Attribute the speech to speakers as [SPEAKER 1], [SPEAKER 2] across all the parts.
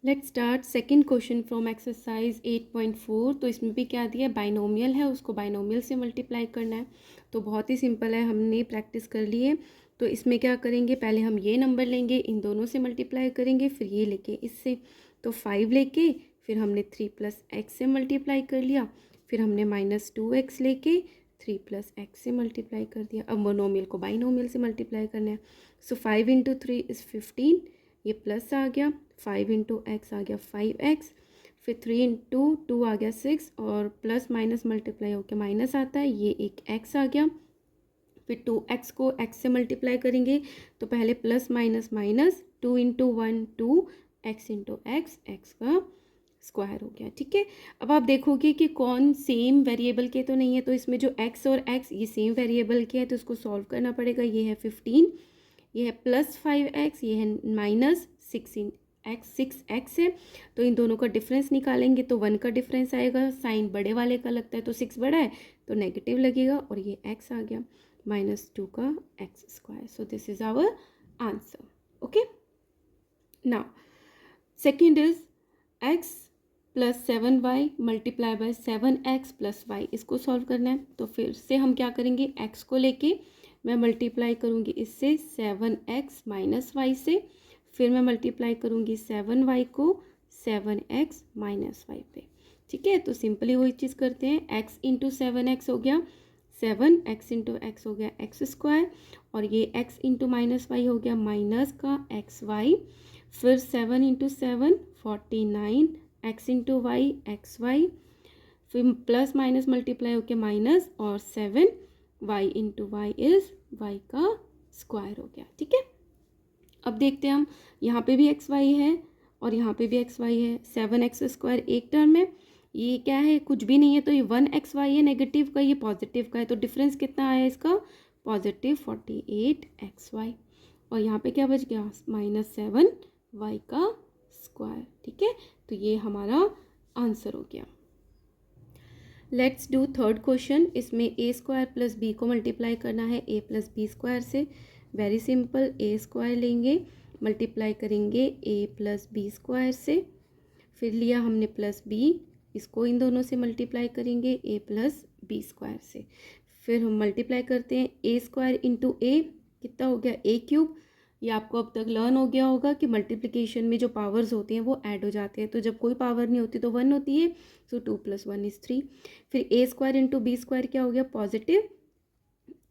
[SPEAKER 1] Let's start second question from exercise 8.4। तो इसमें भी क्या दिया है, बाइनोमियल है, उसको बाइनोमियल से मल्टीप्लाई करना है। तो बहुत ही सिंपल है, हमने प्रैक्टिस कर ली है। तो इसमें क्या करेंगे, पहले हम ये नंबर लेंगे, इन दोनों से मल्टीप्लाई करेंगे, फिर ये लेके इससे। तो 5 लेके फिर हमने 3 + x से मल्टीप्लाई कर लिया, फिर हमने -2x लेके 3 + x से मल्टीप्लाई कर दिया। अब मोनोमियल को बाइनोमियल से मल्टीप्लाई करना है। सो 5 × 3 = 15, ये प्लस आ गया, 5 × x आ गया 5x, फिर 3 × 2 आ गया 6, और प्लस माइनस मल्टीप्लाई होकर माइनस आता है, ये एक x आ गया। फिर 2x को x से मल्टीप्लाई करेंगे, तो पहले plus minus minus, 2 × 1 2, x × x, x का स्क्वायर हो गया। ठीक है, अब आप देखोगे कि कौन सेम वेरिएबल के तो नहीं है, तो इसमें जो x और x ये सेम वेरिएबल के है, तो इसको सॉल्व करना पड़ेगा। ये है 15, ये है +5x, ये है -6x है। तो इन दोनों का डिफरेंस निकालेंगे, तो 1 का डिफरेंस आएगा, साइन बड़े वाले का लगता है तो 6 बड़ा है तो नेगेटिव लगेगा, और ये x आ गया -2 का x²। So this is our answer. Okay, now second is x + 7y × 7x + y, इसको सॉल्व करना है। तो फिर से हम क्या करेंगे, x को लेके मैं मल्टीप्लाई करूँगी इससे 7x - y से, फिर मैं मल्टीप्लाई करूँगी 7y को 7x - y पे। ठीक है, तो सिंपली वही चीज़ करते हैं, x × 7x हो गया 7, x × x हो गया x², और ये x × -y हो गया माइनस का xy, फिर 7 × 7 49, x × y xy, फिर प्लस माइनस मल्टीप्लाई होके माइनस, और 7 y × y इज y का स्क्वायर हो गया। ठीक है, अब देखते हैं हम, यहाँ पे भी एक्स वाई है और यहाँ पे भी एक्स वाई है। 7x² एक टर्म है, ये क्या है, कुछ भी नहीं है, तो ये 1xy है नेगेटिव का, ये पॉजिटिव का है, तो डिफरेंस कितना आया इसका, +48xy, और यहाँ पे क्या बच गया, -7y का स्क्वायर। ठीक है, तो ये हमारा आंसर हो गया। Let's do third question. इसमें a² + b को मल्टीप्लाई करना है a + b² से। वेरी सिंपल, a² लेंगे, मल्टीप्लाई करेंगे a + b² से, फिर लिया हमने +b, इसको इन दोनों से मल्टीप्लाई करेंगे a + b² से, फिर हम मल्टीप्लाई करते हैं a² × a, कितना हो गया a³। ये आपको अब तक लर्न हो गया होगा कि मल्टीप्लिकेशन में जो पावर्स होते हैं वो ऐड हो जाते हैं, तो जब कोई पावर नहीं होती तो 1 होती है, सो 2 + 1 = 3। फिर a² × b² क्या हो गया, पॉजिटिव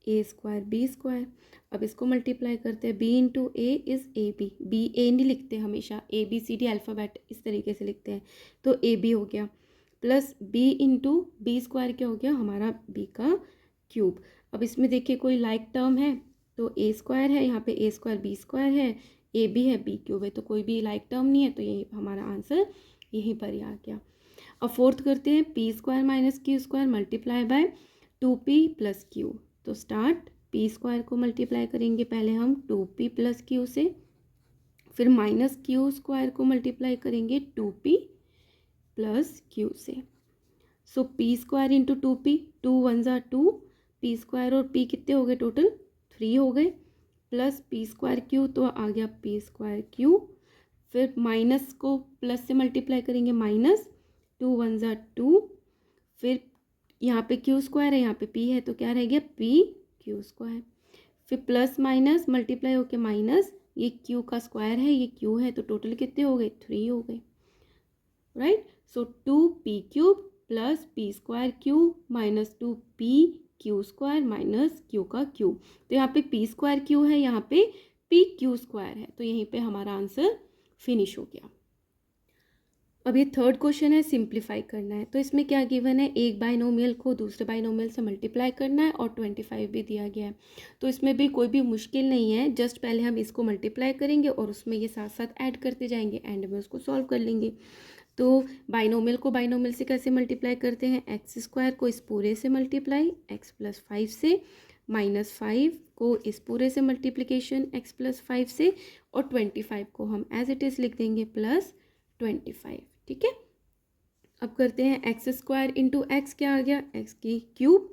[SPEAKER 1] a² b²। अब इसको मल्टीप्लाई करते हैं, b × a is ab, b a नहीं लिखते हमेशा, a b c d alphabet इस तरीके से लिखते हैं, तो ab हो गया, प्लस b × b² क्या हो गया हमारा b का क्यूब। अब इसमें देखिए कोई लाइक टर्म है, तो a² है, यहाँ पे a² b² है, ab है b³ है, तो कोई भी लाइक टर्म नहीं है, तो ये हमारा आंसर यहीं पर ही आ गया। अब फोर्थ करते हैं, p² - q² multiply by 2p + q। तो स्टार्ट, p² को मल्टीप्लाई करेंगे पहले हम 2p + q से, फिर -q² को मल्टीप्लाई करेंगे 2p + q से। सो p² × 2p, 2 1 = 2, p² और p कितने हो गए टोटल, 3 हो गए, प्लस p² q, तो आ गया p² q, फिर माइनस को प्लस से मल्टीप्लाई करेंगे, -2 1 = 2, फिर यहाँ पे q² है, यहाँ पे p है, तो क्या रह गया pq², फिर प्लस माइनस मल्टीप्लाई होके माइनस, ये q का स्क्वायर है, ये q है, तो टोटल कितने हो गए, 3 हो गए, राइट। सो 2p³ + p² q -2pq² - q का क्यूब, तो यहाँ पे p² q है, यहाँ पे pq² है, तो यहीं पे हमारा आंसर फिनिश हो गया। अब ये थर्ड क्वेश्चन है, सिंप्लीफाई करना है। तो इसमें क्या गिवन है, एक बाइनोमियल को दूसरे बाइनोमियल से मल्टीप्लाई करना है, और 25 भी दिया गया है। तो इसमें भी कोई भी मुश्किल नहीं है, जस्ट पहले हम इसको मल्टीप्लाई करेंगे और उसमें ये साथ साथ ऐड करते जाएंगे, एंड में उसको सॉल्व कर लेंगे। तो बाइनोमियल को बाइनोमियल से कैसे मल्टीप्लाई करते हैं, x² को इस पूरे से मल्टीप्लाई x + 5 से, -5 को इस पूरे से मल्टीप्लिकेशन x + 5 से, और 25 को हम एज इट इज़ लिख देंगे +25। ठीक है, अब करते हैं x² × x, क्या आ गया, x की क्यूब,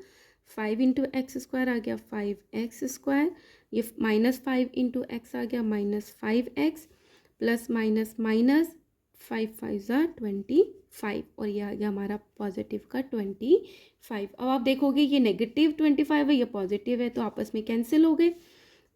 [SPEAKER 1] 5 × x² आ गया 5x², ये -5 × x आ गया -5x, प्लस माइनस माइनस 5 ज़ा 25 और ये आ गया हमारा पॉजिटिव का 25। अब आप देखोगे ये नेगेटिव 25 है, ये पॉजिटिव है, तो आपस में कैंसिल हो गए।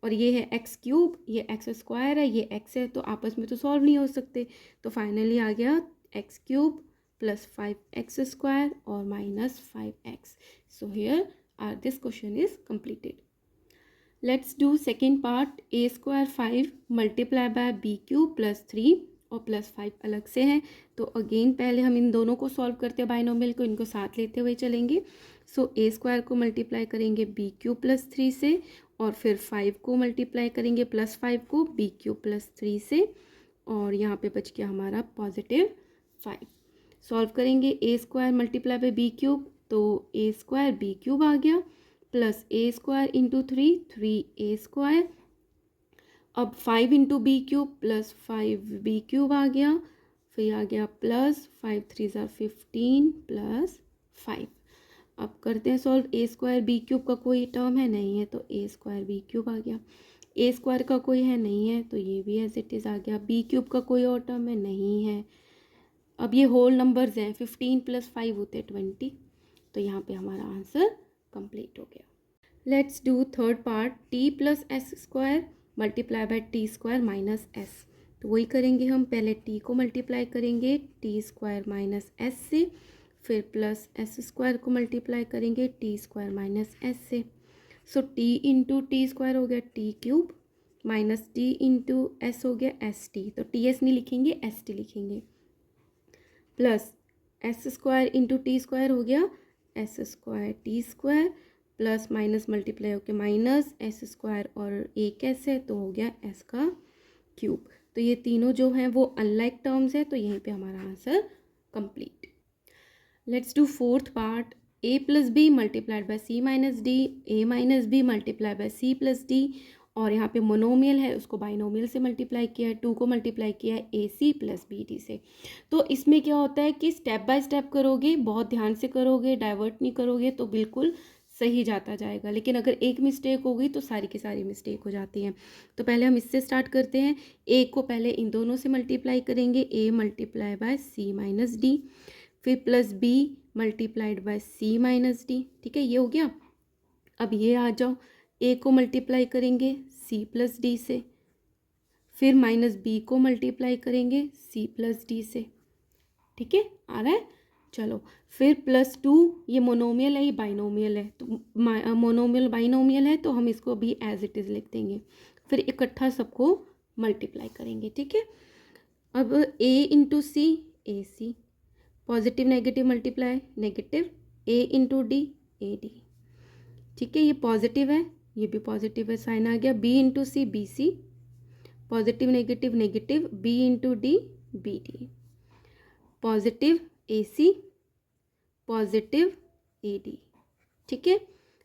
[SPEAKER 1] और ये है एक्स क्यूब, ये एक्स स्क्वायर है, ये एक्स है, तो आपस में तो सॉल्व नहीं हो सकते। तो फाइनली आ गया x cube plus 5x square और minus 5x। So here are this question is completed. Let's do second part. a square 5 multiply by b cube plus 3 और प्लस 5 अलग से हैं, तो अगेन पहले हम इन दोनों को सॉल्व करते हैं बाइनोमियल को, इनको साथ लेते हुए चलेंगे। सो ए स्क्वायर को मल्टीप्लाई करेंगे बी क्यूब प्लस 3 से और फिर 5 को मल्टीप्लाई करेंगे प्लस 5 को बी क्यूब प्लस 3 से और यहाँ पे बच गया हमारा पॉजिटिव 5। सॉल्व करेंगे a square multiply by b cube, तो ए स्क्वायर बी क्यूब आ गया plus a square into 3 a square. अब 5 into b cube plus 5 b cube आ गया, फिर आ गया प्लस 5 3 ज़ा 15 प्लस 5। अब करते हैं सॉल्व। ए स्क्वायर बी क्यूब का कोई टर्म है नहीं है, तो ए स्क्वायर बी क्यूब आ गया। ए स्क्वायर का कोई है नहीं है, तो ये भी एज इट इज़ आ गया। बी क्यूब का कोई और टर्म है नहीं है। अब ये होल नंबर्स हैं, 15 प्लस 5 होते 20, तो यहाँ पे हमारा आंसर कंप्लीट हो गया। Let's do third part. T plus S square multiply bye T square minus S. तो वही करेंगे हम, पहले टी को मल्टीप्लाई करेंगे टी स्क्वायर माइनस एस से, फिर प्लस एस स्क्वायर को मल्टीप्लाई करेंगे टी स्क्वायर माइनस एस से। So T into T square हो गया T cube minus T into S हो गया एस टी, तो टी एस नहीं लिखेंगे एस टी लिखेंगे, plus S square into T square हो गया S square T square plus minus multiply होकर माइनस एस स्क्वायर और एक एस है तो हो गया एस का क्यूब। तो ये तीनों जो हैं वो अनलाइक टर्म्स है, तो यहीं पे हमारा answer complete. Let's do fourth part. A plus B multiplied by C minus D, A minus B multiply by C plus D, और यहाँ पे मोनोमियल है उसको बाइनोमियल से मल्टीप्लाई किया है, 2 को मल्टीप्लाई किया है ए सी प्लस बी डी से। तो इसमें क्या होता है कि स्टेप बाय स्टेप करोगे, बहुत ध्यान से करोगे, डाइवर्ट नहीं करोगे तो बिल्कुल सही जाता जाएगा, लेकिन अगर एक मिस्टेक हो गई तो सारी की सारी मिस्टेक हो जाती हैं। तो पहले हम इससे स्टार्ट करते हैं। ए को पहले इन दोनों से मल्टीप्लाई करेंगे, a multiply by C minus d, फिर plus B multiplied by C minus d. ठीक है, ये हो गया। अब ये आ जाओ, ए को मल्टीप्लाई करेंगे सी प्लस डी से, फिर माइनस बी को मल्टीप्लाई करेंगे सी प्लस डी से। ठीक है, आ रहा है। चलो फिर प्लस 2, ये मोनोमियल है ये बाइनोमियल है, तो मोनोमियल बाइनोमियल है तो हम इसको भी एज इट इज़ लिख देंगे, फिर इकट्ठा सबको मल्टीप्लाई करेंगे। ठीक है, अब a into C A C, positive negative multiply negative, a into d a D. ठीक है, ये पॉजिटिव है ये भी पॉजिटिव है, साइन आ गया। B into C B C, positive negative negative, B into D B D, positive A C positive A D. ठीक है,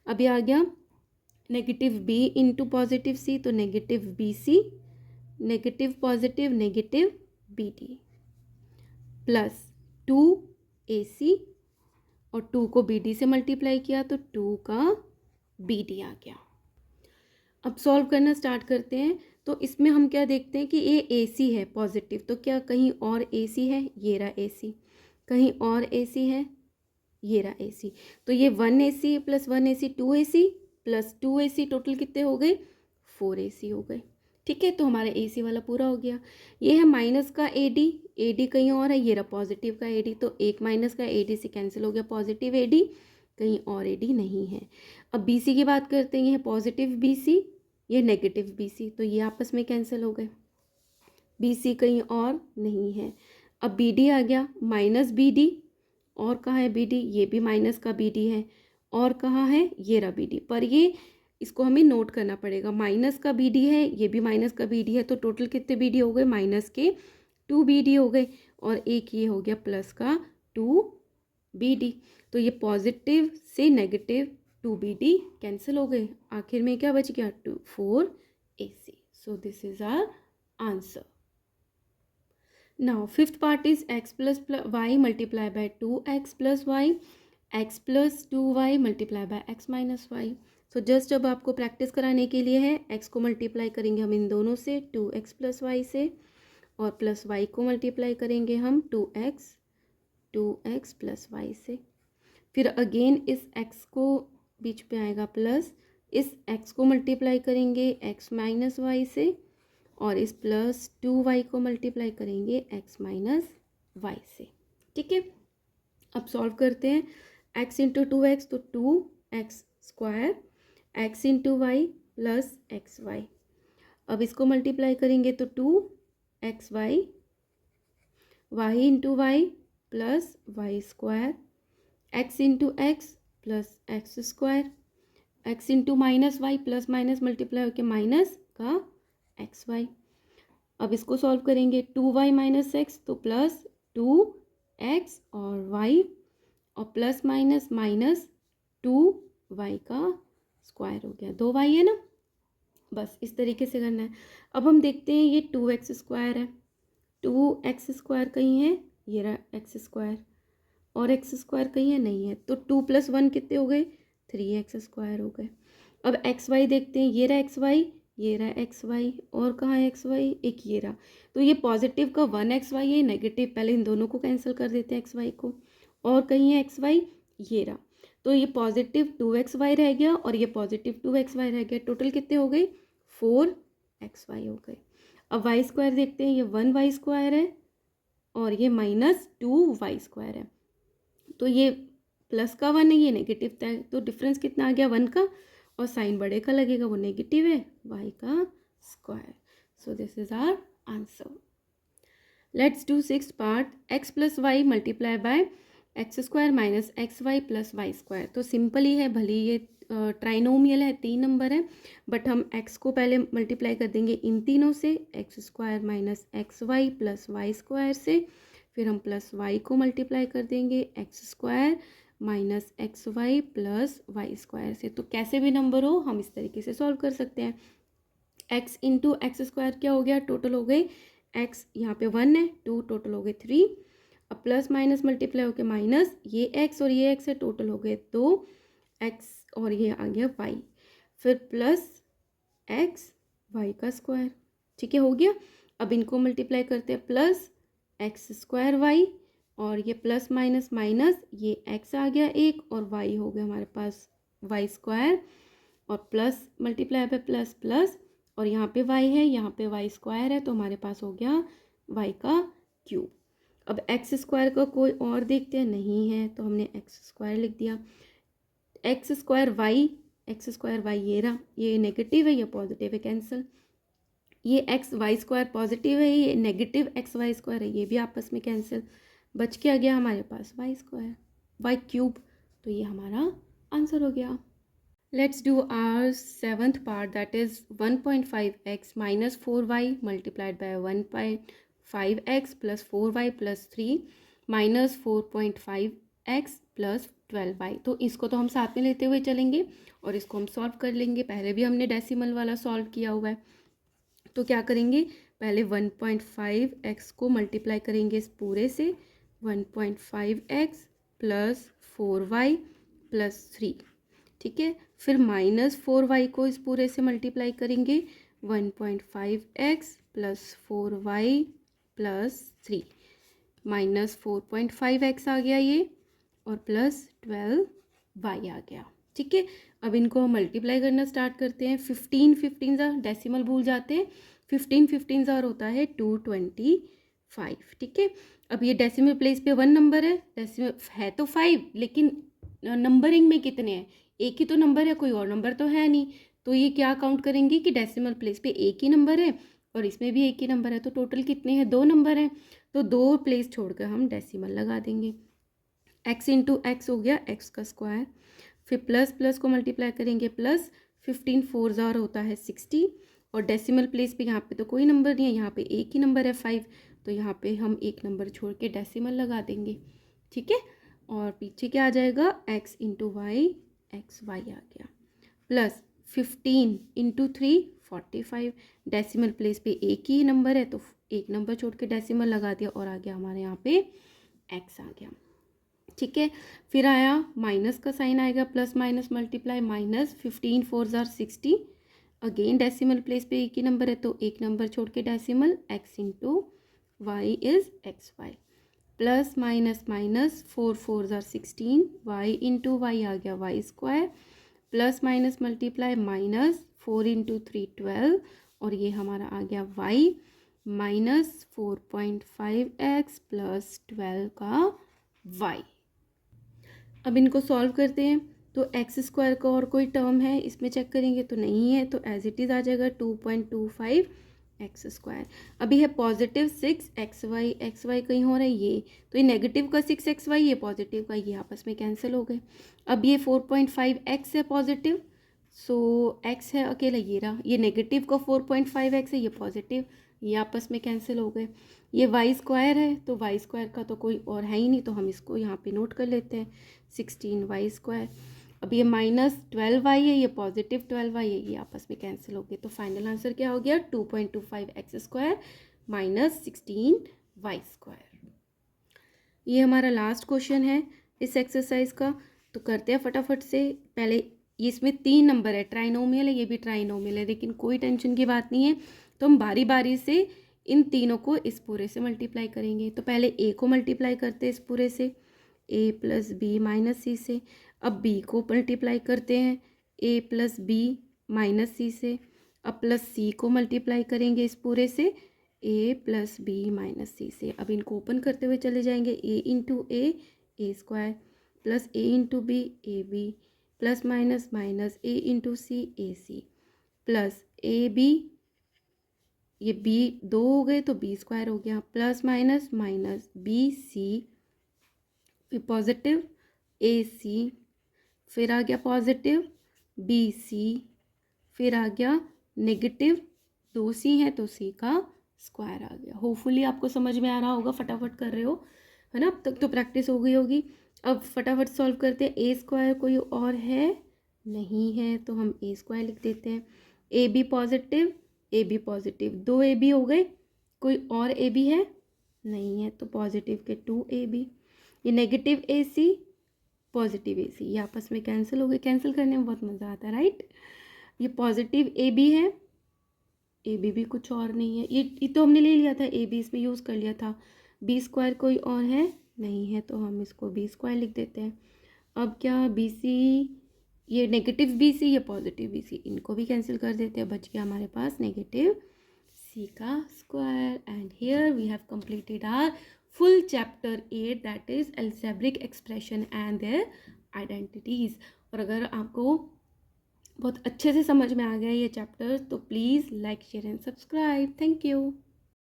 [SPEAKER 1] अभी आ गया negative B into positive C, तो negative B C, negative positive negative B D, plus 2 A C और 2 को B D से multiply किया तो 2 का बी डी आ गया। अब सॉल्व करना स्टार्ट करते हैं। तो इसमें हम क्या देखते हैं कि ये ए सी है पॉजिटिव, तो क्या कहीं और ए सी है, ये रहा ए सी, कहीं और ए सी है, ये रहा ए सी, तो ये 1 ए C plus 1 A C 2 A C plus 2 A C, total कितने हो गए 4 ए सी हो गए। ठीक है, तो हमारा ए सी वाला पूरा हो गया। ये है माइनस का ए डी कहीं और है, ये रहा पॉजिटिव का ए डी, तो एक माइनस का ए डी से कैंसिल हो गया, पॉजिटिव ए डी, कहीं और ए डी नहीं है। अब बी सी की बात करते हैं, ये है पॉजिटिव बी सी, ये नेगेटिव बी सी, तो ये आपस में कैंसिल हो गए, बी सी कहीं और नहीं है। अब बी डी आ गया माइनस बी डी, और कहाँ है बी डी, ये भी माइनस का बी डी है, और कहाँ है ये रहा बी डी, पर ये इसको हमें नोट करना पड़ेगा, माइनस का बी डी है, ये भी माइनस का बी डी है, तो टोटल कितने बी डी हो गए, माइनस के 2 बी डी हो गए, और एक ये हो गया प्लस का 2 बी डी। तो ये पॉजिटिव से नेगेटिव 2 बी डी कैंसिल हो गए, आखिर में क्या बच गया 4 a c. So this is our answer. Now fifth part is x plus Y multiply by 2x plus y, x plus 2y multiply by x minus y. So just अब आपको practice कराने के लिए है, x को multiply करेंगे हम इन दोनों से 2x प्लस वाई से, और प्लस वाई को मल्टीप्लाई करेंगे हम 2x प्लस वाई से। फिर अगेन इस x को बीच पे आएगा प्लस, इस x को मल्टीप्लाई करेंगे x माइनस वाई से, और इस प्लस 2y को मल्टीप्लाई करेंगे x माइनस वाई से। ठीक है, अब सॉल्व करते हैं। x इंटू 2x तो 2x square, x into Y plus X Y. अब इसको मल्टीप्लाई करेंगे तो 2x Y, y into Y plus Y square, x into X plus X square, x into minus Y, plus minus multiply होकर minus का X Y. अब इसको solve करेंगे 2y minus x तो प्लस 2x और y, और plus minus minus 2y का square हो गया, 2y है ना। बस इस तरीके से करना है। अब हम देखते हैं ये 2x स्क्वायर है, 2x स्क्वायर कहीं है, ये रहा x स्क्वायर, और x स्क्वायर कहीं है, नहीं है, तो 2 + 1 कितने हो गए, 3x स्क्वायर हो गए। अब एक्स वाई देखते हैं, ये रहा एक्स वाई, ये रहा एक्स वाई, और कहाँ है एक्स वाई, एक ये रहा। तो ये पॉजिटिव का 1x वाई है, नेगेटिव पहले इन दोनों को कैंसिल कर देते हैं एक्स वाई को, और कहीं है एक्स वाई, ये रहा। तो ये पॉजिटिव 2x वाई रह गया और ये पॉजिटिव 2x वाई रह गया, टोटल कितने हो गए, 4x वाई हो गए। अब वाई स्क्वायर देखते हैं, ये 1y स्क्वायर है और ये माइनस 2y स्क्वायर है। तो ये प्लस का 1 है, ये नेगेटिव था, तो डिफरेंस कितना आ गया 1 का, और साइन बड़े का लगेगा, वो नेगेटिव है, y का square. So this is our answer. Let's do 6th part, x plus Y multiply by X square minus X Y plus Y square. तो सिंपल ही है, भले ये ट्राइनोमियल है, 3 नंबर है, बट हम x को पहले मल्टीप्लाई कर देंगे इन तीनों से, X square minus X Y plus Y square से, फिर हम प्लस वाई को मल्टीप्लाई कर देंगे X square minus X Y plus Y square से। तो कैसे भी नंबर हो हम इस तरीके से सॉल्व कर सकते हैं। x इंटू एक्स स्क्वायर क्या हो गया, टोटल हो गए x, यहाँ पे 1 है, 2 टोटल हो गए 3, अब प्लस माइनस मल्टीप्लाई होकर माइनस, ये x और ये x है, टोटल हो गए 2x, और ये आ गया y, फिर प्लस x y का स्क्वायर। ठीक है, हो गया। अब इनको मल्टीप्लाई करते हैं, प्लस एक्स स्क्वायर वाई, और ये प्लस माइनस माइनस, ये x आ गया एक, और y हो गया हमारे पास वाई स्क्वायर, और प्लस मल्टीप्लाई पे प्लस प्लस, और यहाँ पे y है, यहाँ पे वाई स्क्वायर है, तो हमारे पास हो गया y का क्यूब। अब एक्स स्क्वायर का कोई और देखते हैं, नहीं है, तो हमने एक्स स्क्वायर लिख दिया। एक्स स्क्वायर वाई ये रहा, ये नेगेटिव है, ये पॉजिटिव है, कैंसिल। ये एक्स वाई स्क्वायर पॉजिटिव है, ये नेगेटिव एक्स वाई स्क्वायर है, ये भी आपस में कैंसिल। बच के आ गया हमारे पास वाई स्क्वायर, वाई क्यूब। तो ये हमारा आंसर हो गया। Let's do our 7th part, that is 1.5x minus 4y multiplied by 1.5x plus 4y plus 3 minus 4.5x plus 12y। तो इसको तो हम साथ में लेते हुए चलेंगे और इसको हम सॉल्व कर लेंगे। पहले भी हमने डेसिमल वाला सॉल्व किया हुआ है, तो क्या करेंगे, पहले 1.5x को मल्टीप्लाई करेंगे इस पूरे से, 1.5x प्लस 4y प्लस 3। ठीक है, फिर माइनस 4y को इस पूरे से मल्टीप्लाई करेंगे, 1.5x plus 4y plus 3, minus 4.5x आ गया ये, और प्लस 12y आ गया। ठीक है, अब इनको हम मल्टीप्लाई करना स्टार्ट करते हैं। 15 ज़ार डेसिमल भूल जाते हैं, 15 ज़ार होता है 225। ठीक है, अब ये डेसिमल प्लेस पे 1 नंबर है, डेसिमल है तो 5, लेकिन नंबरिंग में कितने हैं, एक ही तो नंबर है, कोई और नंबर तो है नहीं। तो ये क्या काउंट करेंगे कि डेसिमल प्लेस पे एक ही नंबर है और इसमें भी एक ही नंबर है, तो टोटल कितने हैं, 2 नंबर हैं, तो 2 प्लेस छोड़कर हम डेसिमल लगा देंगे। x इंटू एक्स हो गया x का स्क्वायर, फिर प्लस प्लस को मल्टीप्लाई करेंगे, प्लस 15 4 ज़ार होता है 60, और डेसिमल प्लेस पे यहाँ पे तो कोई नंबर नहीं है, यहाँ पे एक ही नंबर है 5, तो यहाँ पे हम एक नंबर छोड़ के डेसिमल लगा देंगे। ठीक है, और पीछे क्या आ जाएगा, x into y, x y आ गया, प्लस 15 इंटू 3 45, डेसिमल प्लेस पे एक ही नंबर है तो एक नंबर छोड़ के डेसिमल लगा दिया, और आ गया हमारे यहाँ पे x आ गया। ठीक है, फिर आया माइनस का साइन आएगा, प्लस माइनस मल्टीप्लाई, माइनस 15 4 ज़ार 60, अगेन डेसिमल प्लेस पे एक ही नंबर है तो एक नंबर छोड़ के decimal, x into y is xy, plus minus minus 4 4 ज़ार 16, y इंटू वाई आ गया y square, plus minus multiply minus 4 into 3 12, और ये हमारा आ गया y माइनस 4.5x प्लस 12 का y। अब इनको सॉल्व करते हैं। तो एक्स स्क्वायर का और कोई टर्म है इसमें चेक करेंगे तो नहीं है, तो एज इट इज़ आ जाएगा 2.25 एक्स स्क्वायर। अभी है पॉजिटिव 6xy, एक्स वाई कहीं हो रहा है ये, तो ये नेगेटिव का 6xy, ये पॉजिटिव का, ये आपस में कैंसिल हो गए। अब ये 4.5x है पॉजिटिव, सो x है अकेला, ये रहा, ये नेगेटिव का 4.5x है, ये पॉजिटिव, ये आपस में कैंसिल हो गए। ये वाई स्क्वायर है, तो वाई स्क्वायर का तो कोई और है ही नहीं, तो हम इसको यहाँ पे नोट कर लेते हैं 16y स्क्वायर। अब ये माइनस 12y है, ये पॉजिटिव 12y है, ये आपस में कैंसिल हो गए। तो फाइनल आंसर क्या हो गया 2.25x square minus 16y square. ये हमारा लास्ट क्वेश्चन है इस एक्सरसाइज का। तो करते हैं फटाफट से। पहले ये इसमें 3 नंबर है, ट्राइनोमियल है, ये भी ट्राइनोमियल है, लेकिन कोई टेंशन की बात नहीं है। तो हम बारी बारी से इन तीनों को इस पूरे से मल्टीप्लाई करेंगे। तो पहले a को मल्टीप्लाई करते हैं इस पूरे से, a plus B minus C से। अब b को मल्टीप्लाई करते हैं a plus B minus C से। अब प्लस c को मल्टीप्लाई करेंगे इस पूरे से a plus B minus C से। अब इनको ओपन करते हुए चले जाएंगे, a into A square plus a into B A B plus minus minus a into C A C plus A B, ये b 2 हो गए तो b स्क्वायर हो गया, plus minus minus B C, फिर पॉजिटिव ए सी, फिर आ गया positive B C, फिर आ गया नेगेटिव 2c है तो c का स्क्वायर आ गया। होपफुली आपको समझ में आ रहा होगा, फटाफट कर रहे हो है ना, अब तक तो प्रैक्टिस हो गई होगी। अब फटाफट सॉल्व करते हैं। ए स्क्वायर कोई और है नहीं है, तो हम ए स्क्वायर लिख देते हैं। A B positive, A B positive, 2 A B हो गए, कोई और ए बी है नहीं है, तो पॉजिटिव के 2 ए बी। ये negative A C positive A सी, ये आपस में कैंसिल हो गए। कैंसिल करने में बहुत मज़ा आता है राइट। ये पॉजिटिव ए बी है, ए बी भी कुछ और नहीं है, ये तो हमने ले लिया था, ए बी इसमें यूज़ कर लिया था। बी स्क्वायर कोई और है नहीं है, तो हम इसको बी स्क्वायर लिख देते हैं। अब क्या बी सी, ये नेगेटिव बी सी, ये पॉजिटिव बी सी, इनको भी कैंसिल कर देते हैं। बच गया हमारे पास नेगेटिव सी का square. And here we have completed our full chapter 8, that is algebraic expression and their identities. और अगर आपको बहुत अच्छे से समझ में आ गया ये चैप्टर, तो please like share and subscribe. Thank you.